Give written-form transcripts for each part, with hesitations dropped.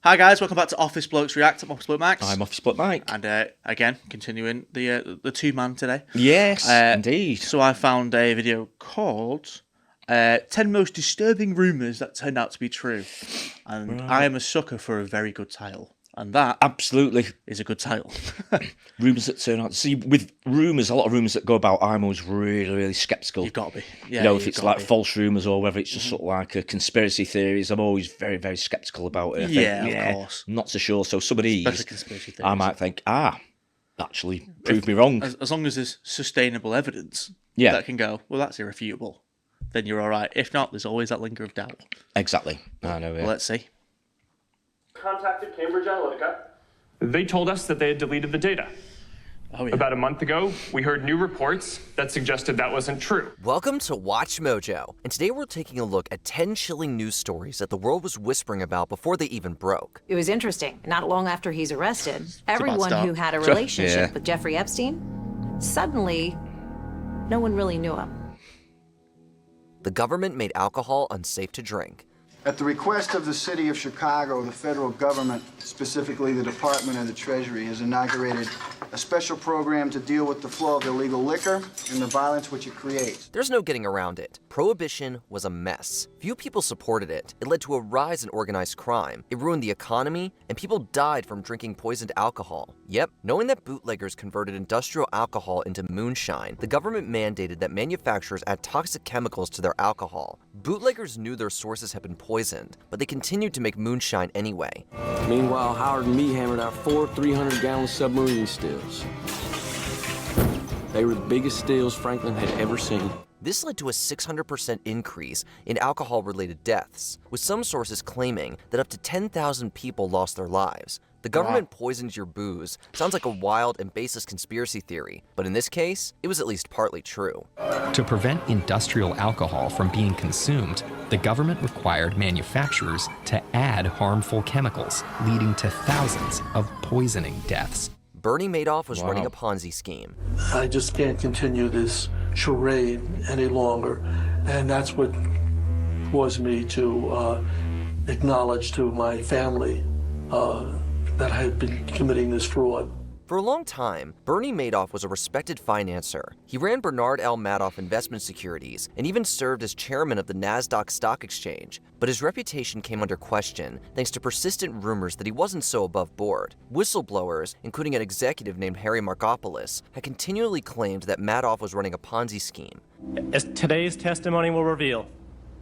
Hi guys, welcome back to Office Blokes React. I'm Office Bloke Max. I'm Office Bloke Mike. And again, continuing the two-man today. Yes, indeed. So I found a video called 10 Most Disturbing Rumours That Turned Out to Be True. And I am a sucker for a very good title. And that absolutely is a good title. Rumours that turn out. See, with rumours, a lot of rumours that go about, I'm always really, really sceptical. You've got to be. Yeah, you know, if it's like false rumours or whether it's just sort of like a conspiracy theories, I'm always very, very sceptical about it. Of course. I'm not so sure. So some of these, especially conspiracy theories, I might think, actually prove me wrong. As long as there's sustainable evidence that can go, well, that's irrefutable, then you're all right. If not, there's always that linger of doubt. Exactly. I know. Well, let's see. Contacted Cambridge Analytica. They told us that they had deleted the data. Oh, yeah. About a month ago, we heard new reports that suggested that wasn't true. Welcome to Watch Mojo, and today we're taking a look at 10 chilling news stories that the world was whispering about before they even broke. It was interesting. Not long after he's arrested, everyone who had a relationship with Jeffrey Epstein, suddenly, no one really knew him. The government made alcohol unsafe to drink. At the request of the city of Chicago, the federal government, specifically the Department of the Treasury, has inaugurated a special program to deal with the flow of illegal liquor and the violence which it creates. There's no getting around it. Prohibition was a mess. Few people supported it. It led to a rise in organized crime. It ruined the economy, and people died from drinking poisoned alcohol. Yep, knowing that bootleggers converted industrial alcohol into moonshine, the government mandated that manufacturers add toxic chemicals to their alcohol. Bootleggers knew their sources had been poisoned, but they continued to make moonshine anyway. Meanwhile, Howard and me hammered out 4 300-gallon submarine stills. They were the biggest stills Franklin had ever seen. This led to a 600% increase in alcohol-related deaths, with some sources claiming that up to 10,000 people lost their lives. The government poisons your booze sounds like a wild and baseless conspiracy theory, but in this case, it was at least partly true. To prevent industrial alcohol from being consumed, the government required manufacturers to add harmful chemicals, leading to thousands of poisoning deaths. Bernie Madoff was running a Ponzi scheme. I just can't continue this charade any longer, and that's what caused me to acknowledge to my family that I had been committing this fraud. For a long time, Bernie Madoff was a respected financier. He ran Bernard L. Madoff Investment Securities and even served as chairman of the NASDAQ stock exchange. But his reputation came under question thanks to persistent rumors that he wasn't so above board. Whistleblowers, including an executive named Harry Markopolos, had continually claimed that Madoff was running a Ponzi scheme. As today's testimony will reveal,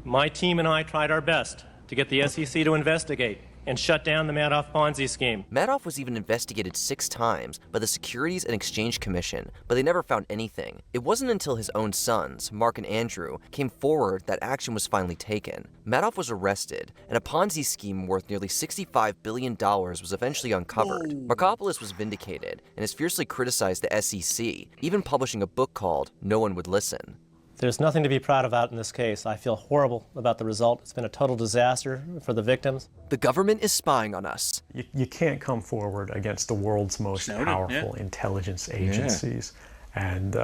my team and I tried our best to get the SEC to investigate and shut down the Madoff Ponzi scheme. Madoff was even investigated 6 times by the Securities and Exchange Commission, but they never found anything. It wasn't until his own sons, Mark and Andrew, came forward that action was finally taken. Madoff was arrested, and a Ponzi scheme worth nearly $65 billion was eventually uncovered. Markopolos was vindicated and has fiercely criticized the SEC, even publishing a book called No One Would Listen. There's nothing to be proud about in this case. I feel horrible about the result. It's been a total disaster for the victims. The government is spying on us. You can't come forward against the world's most powerful intelligence agencies and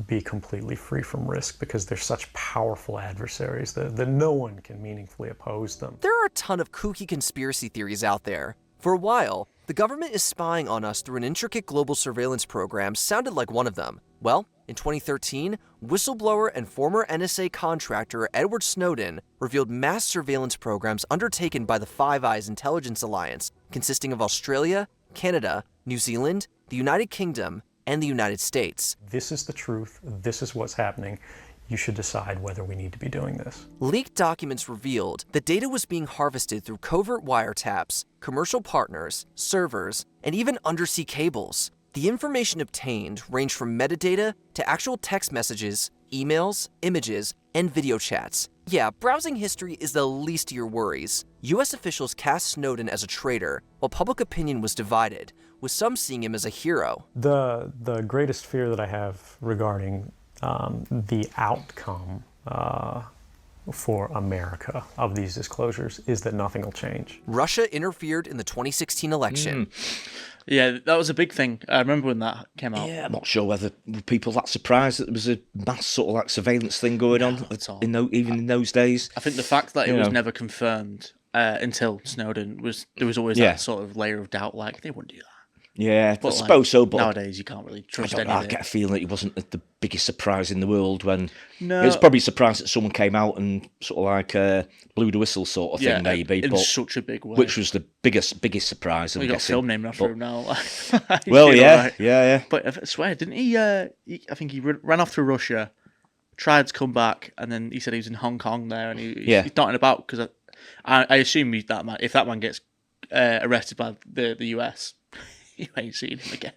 be completely free from risk because they're such powerful adversaries that no one can meaningfully oppose them. There are a ton of kooky conspiracy theories out there. For a while, the government is spying on us through an intricate global surveillance program sounded like one of them. Well, in 2013, whistleblower and former NSA contractor Edward Snowden revealed mass surveillance programs undertaken by the Five Eyes Intelligence Alliance, consisting of Australia, Canada, New Zealand, the United Kingdom, and the United States. This is the truth. This is what's happening. You should decide whether we need to be doing this. Leaked documents revealed that data was being harvested through covert wiretaps, commercial partners, servers, and even undersea cables. The information obtained ranged from metadata to actual text messages, emails, images, and video chats. Yeah, browsing history is the least of your worries. US officials cast Snowden as a traitor, while public opinion was divided, with some seeing him as a hero. The greatest fear that I have regarding the outcome for America of these disclosures is that nothing will change. Russia interfered in the 2016 election. Yeah, that was a big thing. I remember when that came out. Yeah, I'm not sure whether people that surprised that there was a mass sort of like surveillance thing going on at all. Even in those days. I think the fact that it was never confirmed until Snowden there was always that sort of layer of doubt, like they wouldn't do that. Yeah, But I suppose so, but nowadays you can't really trust anything. I get a feeling that it wasn't the biggest surprise in the world when... No. It was probably a surprise that someone came out and sort of like blew the whistle sort of thing, maybe. in but such a big way. Which was the biggest surprise, I'm We got a guessing. film named after him now. Well, yeah. But I swear, didn't he, I think he ran off to Russia, tried to come back, and then he said he was in Hong Kong there, and he's not about, because I assume if that man gets arrested by the US... You ain't seeing him again.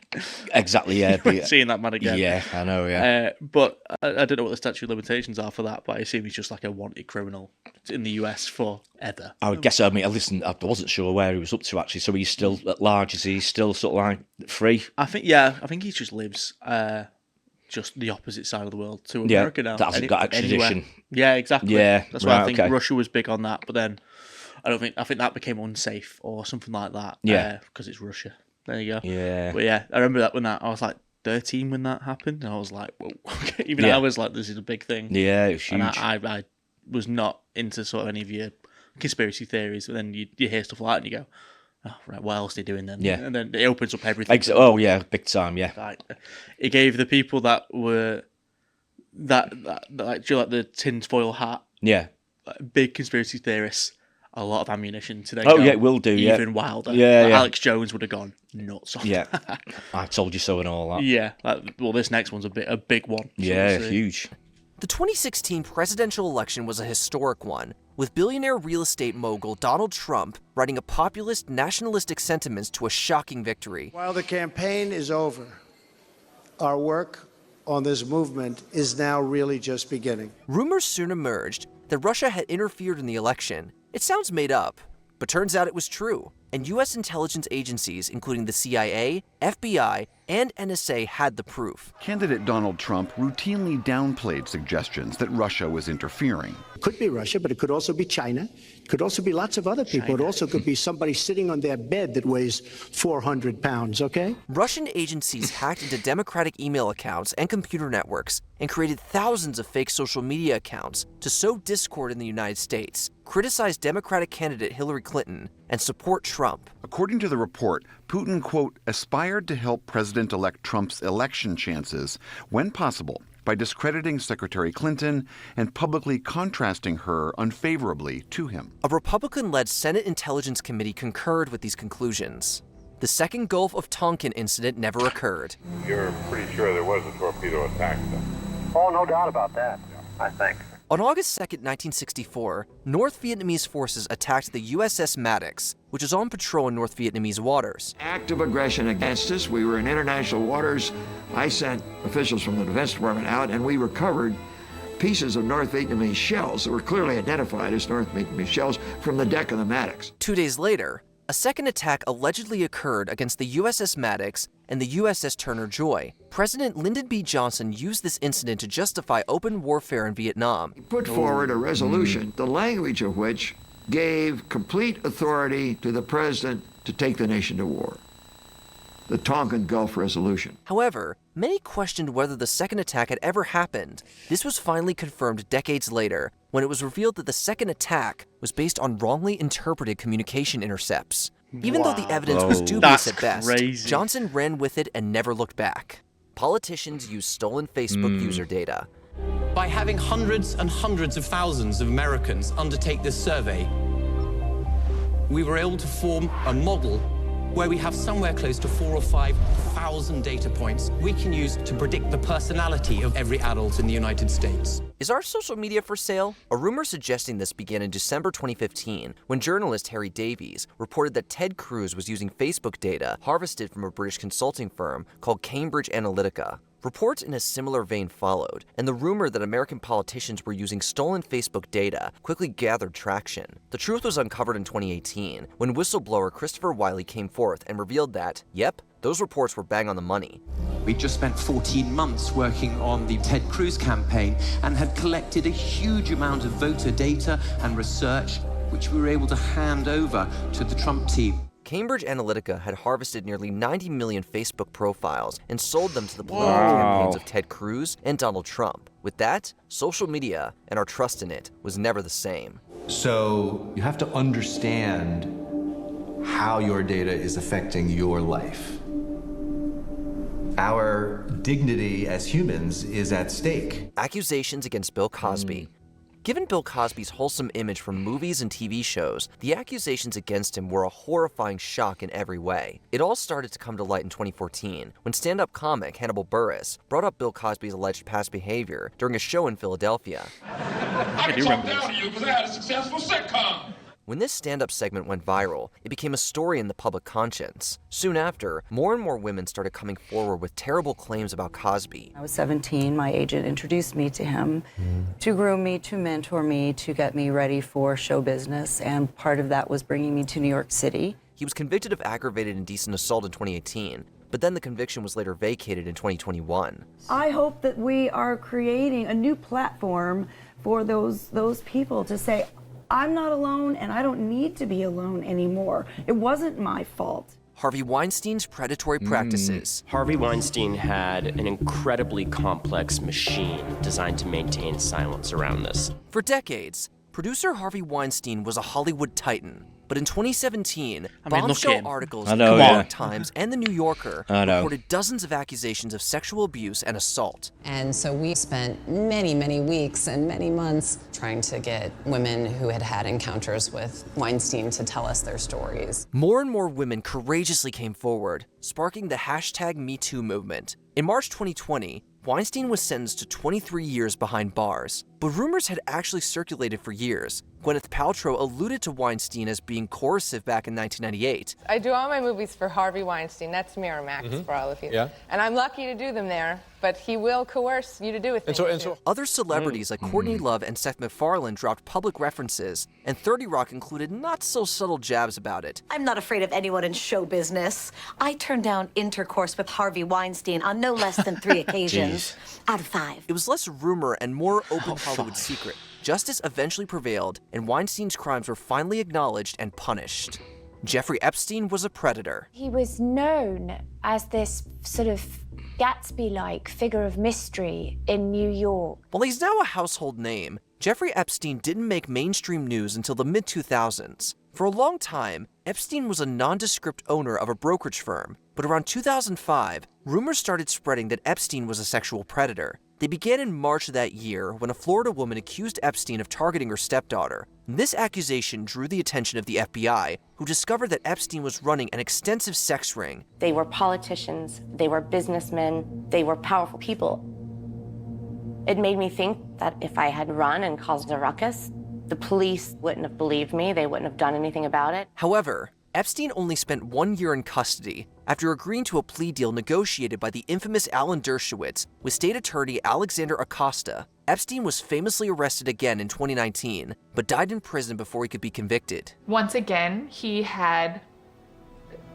Exactly, yeah. You ain't seeing that man again. Yeah, I know, yeah. But I don't know what the statute of limitations are for that, but I assume he's just like a wanted criminal in the US forever. I would guess, I wasn't sure where he was up to, actually, so he's still at large, is he still sort of like free? I think he just lives just the opposite side of the world to America now. That hasn't got extradition. Yeah, exactly. Yeah, that's why I think Russia was big on that, but then I think that became unsafe or something like that. Yeah. Because it's Russia. There you go. Yeah. But yeah, I remember that I was like 13 when that happened, and I was like, whoa. Even I was like, this is a big thing. Yeah, it was huge. And I was not into sort of any of your conspiracy theories, but then you hear stuff like that and you go, oh, right, what else are they doing then? Yeah. And then it opens up everything. Oh, yeah, big time, yeah. Like, it gave the people that were like, do you like the tinfoil hat? Yeah. Big conspiracy theorists. A lot of ammunition to then go it will do, even wilder. Yeah, like yeah. Alex Jones would have gone nuts on that. I told you so and all that. Yeah, this next one's a big one. Yeah, huge. The 2016 presidential election was a historic one, with billionaire real estate mogul Donald Trump writing a populist, nationalistic sentiments to a shocking victory. While the campaign is over, our work on this movement is now really just beginning. Rumors soon emerged that Russia had interfered in the election. It sounds made up, but turns out it was true, and U.S. intelligence agencies, including the CIA, FBI, and NSA, had the proof. Candidate Donald Trump routinely downplayed suggestions that Russia was interfering. It could be Russia, but it could also be China. It could also be lots of other people. It also could be somebody sitting on their bed that weighs 400 pounds, okay? Russian agencies hacked into Democratic email accounts and computer networks and created thousands of fake social media accounts to sow discord in the United States, criticize Democratic candidate Hillary Clinton, and support Trump. According to the report, Putin, quote, aspired to help President-elect Trump's election chances, when possible, by discrediting Secretary Clinton and publicly contrasting her unfavorably to him. A Republican-led Senate Intelligence Committee concurred with these conclusions. The second Gulf of Tonkin incident never occurred. You're pretty sure there was a torpedo attack, then? Oh, no doubt about that, I think. On August 2, 1964, North Vietnamese forces attacked the USS Maddox, which was on patrol in North Vietnamese waters. Act of aggression against us. We were in international waters. I sent officials from the Defense Department out, and we recovered pieces of North Vietnamese shells that were clearly identified as North Vietnamese shells from the deck of the Maddox. 2 days later, a second attack allegedly occurred against the USS Maddox and the USS Turner Joy. President Lyndon B. Johnson used this incident to justify open warfare in Vietnam. He put forward a resolution, the language of which gave complete authority to the president to take the nation to war. The Tonkin Gulf Resolution. However, many questioned whether the second attack had ever happened. This was finally confirmed decades later, when it was revealed that the second attack was based on wrongly interpreted communication intercepts. Even though the evidence was dubious at best, crazy. Johnson ran with it and never looked back. Politicians used stolen Facebook user data. By having hundreds and hundreds of thousands of Americans undertake this survey, we were able to form a model where we have somewhere close to 4,000 or 5,000 data points we can use to predict the personality of every adult in the United States. Is our social media for sale? A rumor suggesting this began in December 2015, when journalist Harry Davies reported that Ted Cruz was using Facebook data harvested from a British consulting firm called Cambridge Analytica. Reports in a similar vein followed, and the rumor that American politicians were using stolen Facebook data quickly gathered traction. The truth was uncovered in 2018, when whistleblower Christopher Wiley came forth and revealed that, yep, those reports were bang on the money. We just spent 14 months working on the Ted Cruz campaign and had collected a huge amount of voter data and research, which we were able to hand over to the Trump team. Cambridge Analytica had harvested nearly 90 million Facebook profiles and sold them to the political campaigns of Ted Cruz and Donald Trump. With that, social media and our trust in it was never the same. So you have to understand how your data is affecting your life. Our dignity as humans is at stake. Accusations against Bill Cosby. Given Bill Cosby's wholesome image from movies and TV shows, the accusations against him were a horrifying shock in every way. It all started to come to light in 2014, when stand-up comic Hannibal Buress brought up Bill Cosby's alleged past behavior during a show in Philadelphia. I can talk down to you because I had a successful sitcom. When this stand-up segment went viral, it became a story in the public conscience. Soon after, more and more women started coming forward with terrible claims about Cosby. I was 17. My agent introduced me to him to groom me, to mentor me, to get me ready for show business, and part of that was bringing me to New York City. He was convicted of aggravated indecent assault in 2018, but then the conviction was later vacated in 2021. I hope that we are creating a new platform for those people to say, I'm not alone, and I don't need to be alone anymore. It wasn't my fault. Harvey Weinstein's predatory practices. Harvey Weinstein had an incredibly complex machine designed to maintain silence around this. For decades, producer Harvey Weinstein was a Hollywood titan. But in 2017, bombshell articles in the New York Times and the New Yorker reported dozens of accusations of sexual abuse and assault. And so we spent many, many weeks and many months trying to get women who had had encounters with Weinstein to tell us their stories. More and more women courageously came forward, sparking the #MeToo movement. In March 2020, Weinstein was sentenced to 23 years behind bars, but rumors had actually circulated for years. Gwyneth Paltrow alluded to Weinstein as being coercive back in 1998. I do all my movies for Harvey Weinstein. That's Miramax for all of you. Yeah. And I'm lucky to do them there, but he will coerce you to do with things. Other celebrities like Courtney Love and Seth MacFarlane dropped public references, and 30 Rock included not-so-subtle jabs about it. I'm not afraid of anyone in show business. I turned down intercourse with Harvey Weinstein on no less than 3 occasions out of 5. It was less rumor and more open Hollywood secret. Justice eventually prevailed, and Weinstein's crimes were finally acknowledged and punished. Jeffrey Epstein was a predator. He was known as this sort of Gatsby-like figure of mystery in New York. While he's now a household name, Jeffrey Epstein didn't make mainstream news until the mid-2000s. For a long time, Epstein was a nondescript owner of a brokerage firm, but around 2005, rumors started spreading that Epstein was a sexual predator. They began in March of that year when a Florida woman accused Epstein of targeting her stepdaughter. This accusation drew the attention of the FBI, who discovered that Epstein was running an extensive sex ring. They were politicians, they were businessmen, they were powerful people. It made me think that if I had run and caused a ruckus, the police wouldn't have believed me, they wouldn't have done anything about it. However, Epstein only spent 1 year in custody after agreeing to a plea deal negotiated by the infamous Alan Dershowitz with state attorney Alexander Acosta. Epstein was famously arrested again in 2019, but died in prison before he could be convicted. Once again, he had,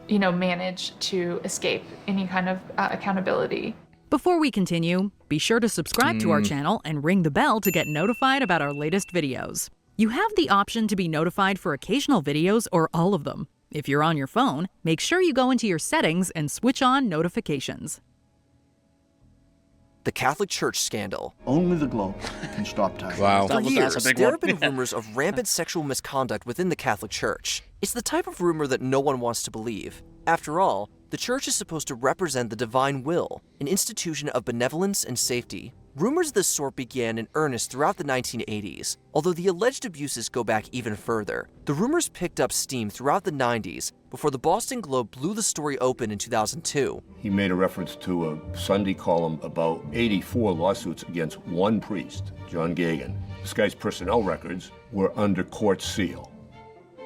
managed to escape any kind of accountability. Before we continue, be sure to subscribe to our channel and ring the bell to get notified about our latest videos. You have the option to be notified for occasional videos or all of them. If you're on your phone, make sure you go into your settings and switch on notifications. The Catholic Church scandal. Only the globe can stop time. Wow. For years, there have been rumors of rampant sexual misconduct within the Catholic Church. It's the type of rumor that no one wants to believe. After all, the Church is supposed to represent the divine will, an institution of benevolence and safety. Rumors of this sort began in earnest throughout the 1980s, although the alleged abuses go back even further. The rumors picked up steam throughout the 90s before the Boston Globe blew the story open in 2002. He made a reference to a Sunday column about 84 lawsuits against one priest, John Gagan. This guy's personnel records were under court seal.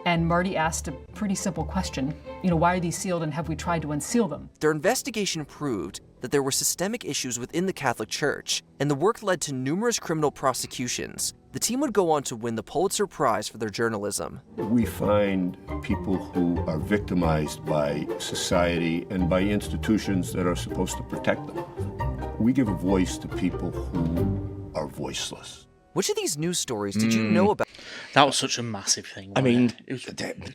And Marty asked a pretty simple question. Why are these sealed and have we tried to unseal them? Their investigation proved that there were systemic issues within the Catholic Church, and the work led to numerous criminal prosecutions. The team would go on to win the Pulitzer Prize for their journalism. We find people who are victimized by society and by institutions that are supposed to protect them. We give a voice to people who are voiceless. Which of these news stories did you know about? That was such a massive thing. I mean, it was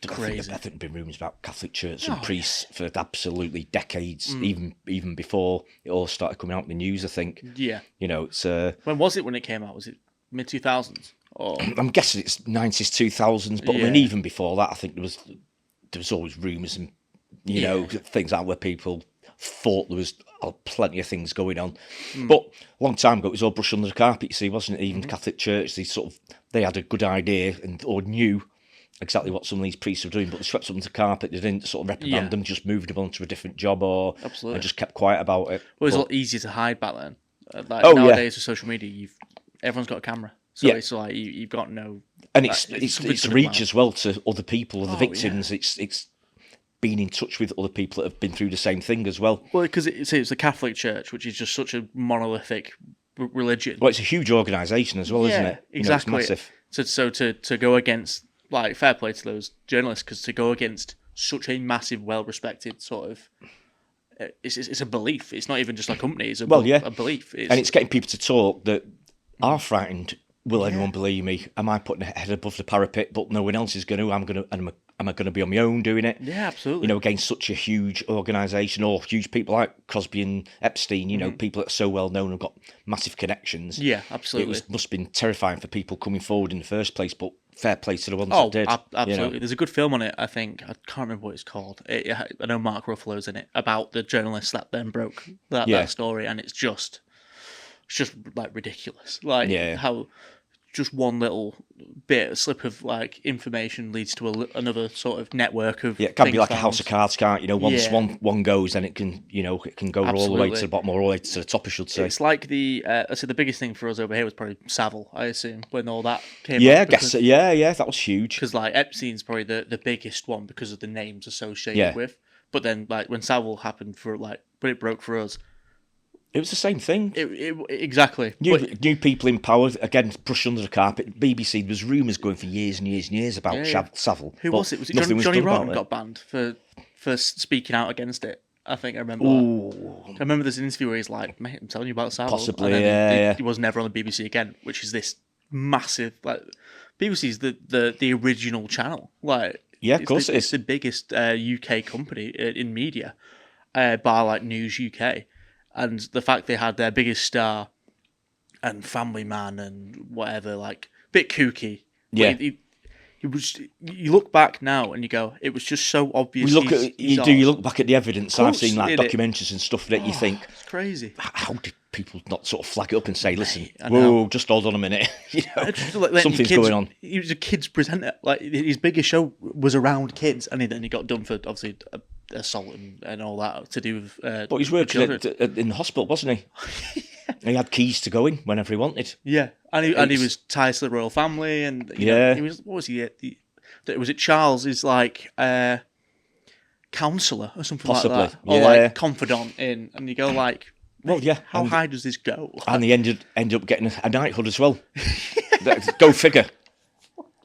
crazy. I think there've been rumours about Catholic Church and priests for absolutely decades, even before it all started coming out in the news, I think. Yeah. It's... When was it when it came out? Was it mid-2000s? Or I'm guessing it's 90s, 2000s, but I mean, even before that, I think there was always rumours and things like that where people thought there was plenty of things going on. But a long time ago, it was all brushed under the carpet. You see, wasn't it? Even the Catholic Church, they had a good idea or knew exactly what some of these priests were doing, but they swept them under the carpet. They didn't sort of reprimand them, just moved them on to a different job and just kept quiet about it. Well, it was a lot easier to hide back then. Nowadays with social media, everyone's got a camera, so it's like you've got no. And it's reach as well to other people, other victims. Yeah. It's being in touch with other people that have been through the same thing as well. Well, because it's the Catholic Church, which is just such a monolithic religion. Well, it's a huge organisation as well, isn't it? Exactly. It's massive. So to go against, like, fair play to those journalists, because to go against such a massive, well-respected sort of. It's a belief. It's not even just a company. It's a belief. And it's getting people to talk that are frightened. Will anyone believe me? Am I putting a head above the parapet? But no one else is going to. Am I going to be on my own doing it? Yeah, absolutely. Against such a huge organisation or huge people like Cosby and Epstein. People that are so well known and got massive connections. Yeah, absolutely. Must have been terrifying for people coming forward in the first place. But fair play to the ones that did. Absolutely. There's a good film on it, I think. I can't remember what it's called. I know Mark Ruffalo's in it, about the journalist that then broke that story, and it's just like ridiculous. Like how just one little slip of like information leads to another sort of network of it can be like a house of cards, can't you? Once one goes, then it can go all the way to the bottom or all the way to the top, I should say. It's like the biggest thing for us over here was probably Savile, I assume, when all that came up. I guess that was huge. Because like Epstein's probably the biggest one because of the names associated with. But then like when Savile happened when it broke for us, it was the same thing. Exactly. New people in power, again, brushed under the carpet. BBC, there was rumours going for years and years and years about Savile. Who was it? Was it Johnny Rotten got banned for speaking out against it? I think I remember that. I remember there's an interview where he's like, mate, I'm telling you about Savile. Possibly, and then he was never on the BBC again, which is this massive... BBC's the original channel. Of course it is. It's the biggest UK company in media by News UK. And the fact they had their biggest star and Family Man and whatever, bit kooky. Yeah. You look back now and you go, it was just so obvious. You look back at the evidence. I've seen documentaries and stuff that you think, it's crazy. How did people not sort of flag it up and say, listen, whoa, just hold on a minute. Something's going on. He was a kids presenter. His biggest show was around kids, and then he got done for obviously assault and all that to do with. But he was working in the hospital, wasn't he? He had keys to go in whenever he wanted. Yeah, and he was tied to the royal family, and he was, what was he? Was it Charles? Is counsellor or something Possibly, like that, or confidant in, and you go well, yeah. How high does this go? And he ended up getting a knighthood as well. Go figure.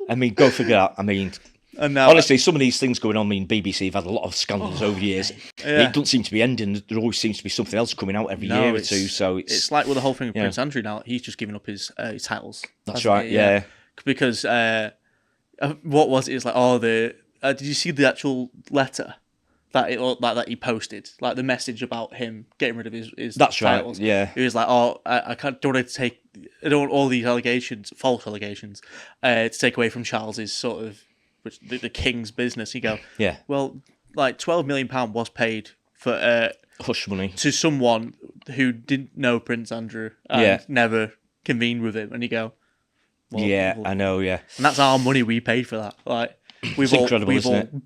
I mean, go figure out. I mean, and now, honestly, some of these things going on. I mean, BBC have had a lot of scandals over the years. Yeah. It doesn't seem to be ending. There always seems to be something else coming out every year or two. So it's like with the whole thing with Prince Andrew now. He's just giving up his titles. That's right. Yeah. Because what was it? It's did you see the actual letter? That he posted, the message about him getting rid of his That's titles. Right, yeah. He was I don't want all these allegations, false allegations, to take away from Charles's sort of the king's business. You go, yeah. Well, £12 million was paid for hush money to someone who didn't know Prince Andrew and never convened with him, and you go, well, I know, yeah, and that's our money we paid for that, We've all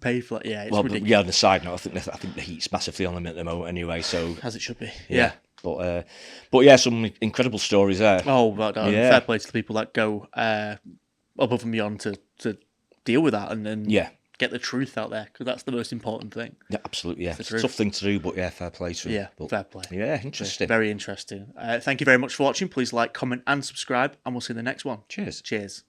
paid for it. Yeah, it's ridiculous. Yeah, on the side note, I think the heat's massively on them at the moment anyway. So as it should be. Yeah. But yeah, some incredible stories there. Oh, but fair play to the people that go above and beyond to deal with that and get the truth out there, because that's the most important thing. Yeah, absolutely. Yeah, it's a tough thing to do, but fair play to them. Yeah, fair play. Yeah, interesting. Very interesting. Thank you very much for watching. Please like, comment, and subscribe, and we'll see you in the next one. Cheers. Cheers.